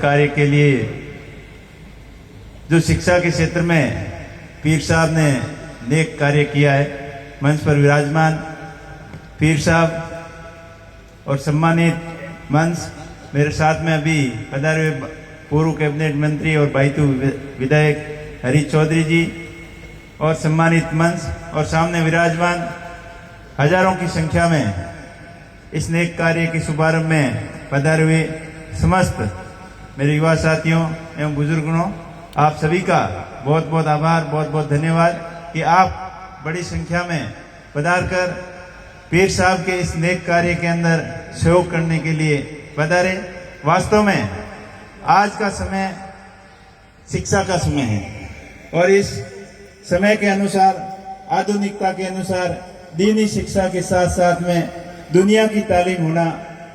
कार्य के लिए जो शिक्षा के क्षेत्र में पीर साहब ने नेक कार्य किया है, मंच पर विराजमान पीर साहब और सम्मानित मंच मेरे साथ में अभी पधारे हुए पूर्व कैबिनेट मंत्री और बायतू विधायक हरीश चौधरी जी और सम्मानित मंच और सामने विराजमान हजारों की संख्या में इस नेक कार्य के शुभारंभ में पधारे हुए समस्त मेरे युवा साथियों एवं बुजुर्गों, आप सभी का बहुत बहुत आभार, बहुत बहुत धन्यवाद कि आप बड़ी संख्या में पधार कर पीर साहब के इस नेक कार्य के अंदर सहयोग करने के लिए पधारे। वास्तव में आज का समय शिक्षा का समय है और इस समय के अनुसार, आधुनिकता के अनुसार दीनी शिक्षा के साथ साथ में दुनिया की तालीम होना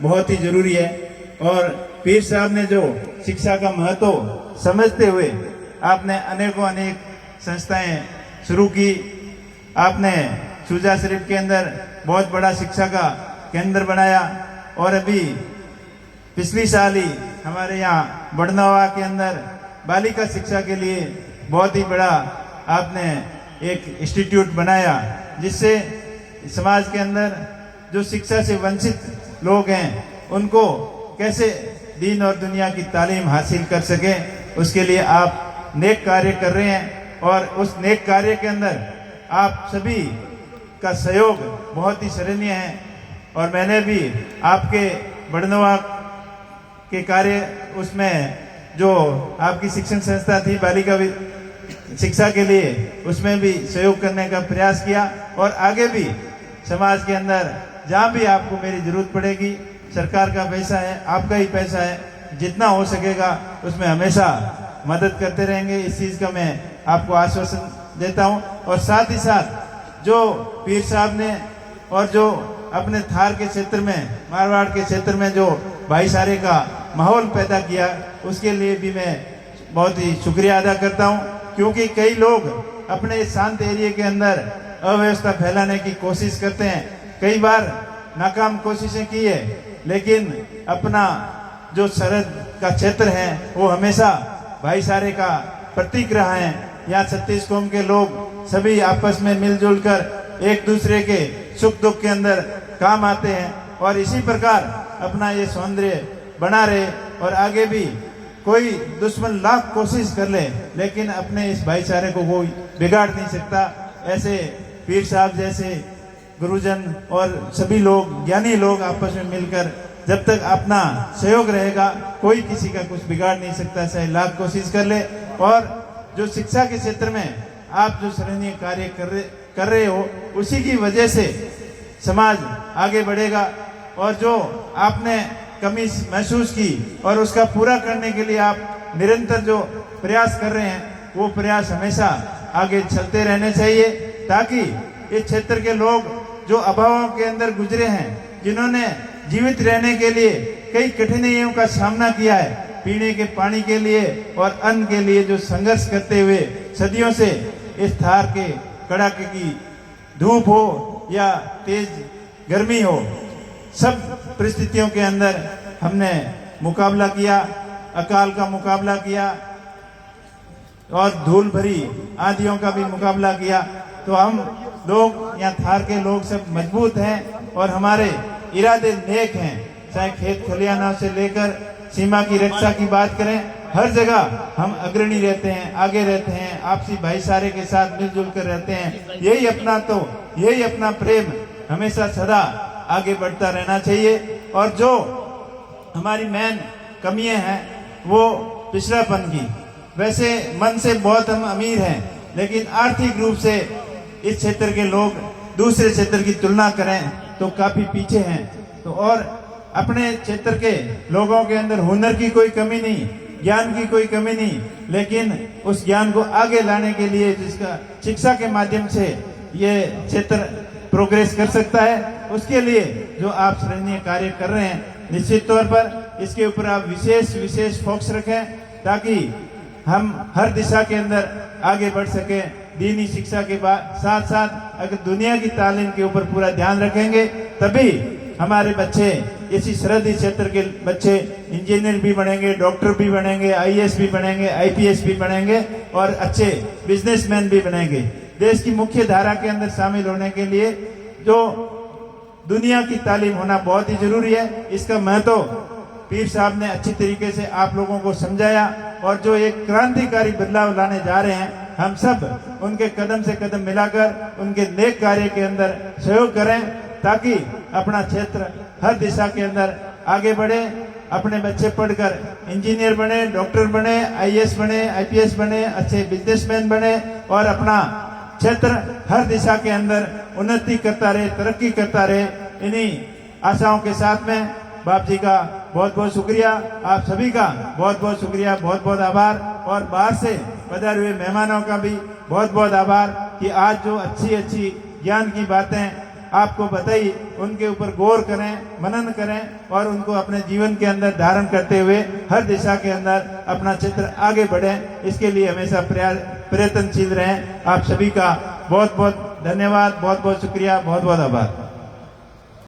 बहुत ही जरूरी है। और पीर साहब ने जो शिक्षा का महत्व समझते हुए आपने अनेक संस्थाएं शुरू की। आपने शुजा शरीफ के अंदर बहुत बड़ा शिक्षा का केंद्र बनाया और अभी पिछली साल ही हमारे यहाँ बड़नवा के अंदर बालिका शिक्षा के लिए बहुत ही बड़ा आपने एक इंस्टीट्यूट बनाया, जिससे समाज के अंदर जो शिक्षा से वंचित लोग हैं उनको कैसे दीन और दुनिया की तालीम हासिल कर सके, उसके लिए आप नेक कार्य कर रहे हैं। और उस नेक कार्य के अंदर आप सभी का सहयोग बहुत ही सराहनीय है। और मैंने भी आपके बड़नवा के कार्य, उसमें जो आपकी शिक्षण संस्था थी बालिका शिक्षा के लिए, उसमें भी सहयोग करने का प्रयास किया। और आगे भी समाज के अंदर जहाँ भी आपको मेरी जरूरत पड़ेगी, सरकार का पैसा है, आपका ही पैसा है, जितना हो सकेगा उसमें हमेशा मदद करते रहेंगे। इस चीज़ का मैं आपको आश्वासन देता हूँ। और साथ ही साथ जो पीर साहब ने और जो अपने थार के क्षेत्र में, मारवाड़ के क्षेत्र में जो भाईचारे का माहौल पैदा किया, उसके लिए भी मैं बहुत ही शुक्रिया अदा करता हूँ। क्योंकि कई लोग अपने शांत एरिया के अंदर अव्यवस्था फैलाने की कोशिश करते हैं, कई बार नाकाम कोशिशें की है, लेकिन अपना जो सरहद का क्षेत्र है वो हमेशा भाईचारे का प्रतीक रहा है। यहाँ 36 कौम के लोग सभी आपस में मिलजुल कर एक दूसरे के सुख दुख के अंदर काम आते हैं और इसी प्रकार अपना ये सौंदर्य बना रहे। और आगे भी कोई दुश्मन लाख कोशिश कर ले, लेकिन अपने इस भाईचारे को कोई बिगाड़ नहीं सकता। ऐसे पीर साहब जैसे गुरुजन और सभी लोग, ज्ञानी लोग आपस में मिलकर जब तक अपना सहयोग रहेगा, कोई किसी का कुछ बिगाड़ नहीं सकता, चाहे लाख कोशिश कर ले। और जो शिक्षा के क्षेत्र में आप जो सराहनीय कार्य कर रहे हो, उसी की वजह से समाज आगे बढ़ेगा। और जो आपने कमी महसूस की और उसका पूरा करने के लिए आप निरंतर जो प्रयास कर रहे हैं, वो प्रयास हमेशा आगे चलते रहने चाहिए, ताकि इस क्षेत्र के लोग जो अभावों के अंदर गुजरे हैं, जिन्होंने जीवित रहने के लिए कई कठिनाइयों का सामना किया है, पीने के पानी के लिए और अन्न के लिए जो संघर्ष करते हुए सदियों से इस थार के कड़ाके की धूप हो या तेज गर्मी हो, सब परिस्थितियों के अंदर हमने मुकाबला किया, अकाल का मुकाबला किया और धूल भरी आंधियों का भी मुकाबला किया। तो हम लोग यहाँ थार के लोग सब मजबूत हैं और हमारे इरादे नेक हैं। चाहे खेत खलियानों से लेकर सीमा की रक्षा की बात करें, हर जगह हम अग्रणी रहते हैं, आगे रहते हैं, आपसी भाईचारे के साथ मिलजुल कर रहते हैं। यही अपना प्रेम हमेशा सदा आगे बढ़ता रहना चाहिए। और जो हमारी मेन कमियां हैं वो पिछड़ापन की, वैसे मन से बहुत हम अमीर हैं, लेकिन आर्थिक रूप से इस क्षेत्र के लोग दूसरे क्षेत्र की तुलना करें तो काफी पीछे हैं। तो और अपने क्षेत्र के लोगों के अंदर हुनर की कोई कमी नहीं, ज्ञान की कोई कमी नहीं, लेकिन उस ज्ञान को आगे लाने के लिए जिसका शिक्षा के माध्यम से ये क्षेत्र प्रोग्रेस कर सकता है, उसके लिए जो आप सराहनीय कार्य कर रहे हैं, निश्चित तौर पर इसके ऊपर आप विशेष फोकस रखें, ताकि हम हर दिशा के अंदर आगे बढ़ सके। दीनी शिक्षा के साथ साथ अगर दुनिया की तालीम के ऊपर पूरा ध्यान रखेंगे, तभी हमारे बच्चे इसी सरहदी क्षेत्र के बच्चे इंजीनियर भी बनेंगे, डॉक्टर भी बनेंगे, आईएएस भी बनेंगे, आईपीएस भी बनेंगे और अच्छे बिजनेसमैन भी बनेंगे। देश की मुख्य धारा के अंदर शामिल होने के लिए जो दुनिया की तालीम होना बहुत ही जरूरी है, इसका महत्व पीर साहब ने अच्छी तरीके से आप लोगों को समझाया और जो एक क्रांतिकारी बदलाव लाने जा रहे हैं, हम सब उनके कदम से कदम मिलाकर उनके नेक कार्य के अंदर सहयोग करें ताकि अपना क्षेत्र हर दिशा के अंदर आगे बढ़े, अपने बच्चे पढ़कर इंजीनियर बने, डॉक्टर बने, आईएएस बने, आईपीएस बने, अच्छे बिजनेसमैन बने और अपना क्षेत्र हर दिशा के अंदर उन्नति करता रहे, तरक्की करता रहे। इन्हीं आशाओं के साथ में बाप जी का बहुत बहुत शुक्रिया, आप सभी का बहुत बहुत शुक्रिया, बहुत बहुत आभार और बाहर से पधारे हुए मेहमानों का भी बहुत बहुत आभार कि आज जो अच्छी अच्छी ज्ञान की बातें आपको बताई उनके ऊपर गौर करें, मनन करें और उनको अपने जीवन के अंदर धारण करते हुए हर दिशा के अंदर अपना क्षेत्र आगे बढ़े, इसके लिए हमेशा प्रयत्नशील रहें। आप सभी का बहुत बहुत धन्यवाद, बहुत बहुत शुक्रिया, बहुत बहुत आभार।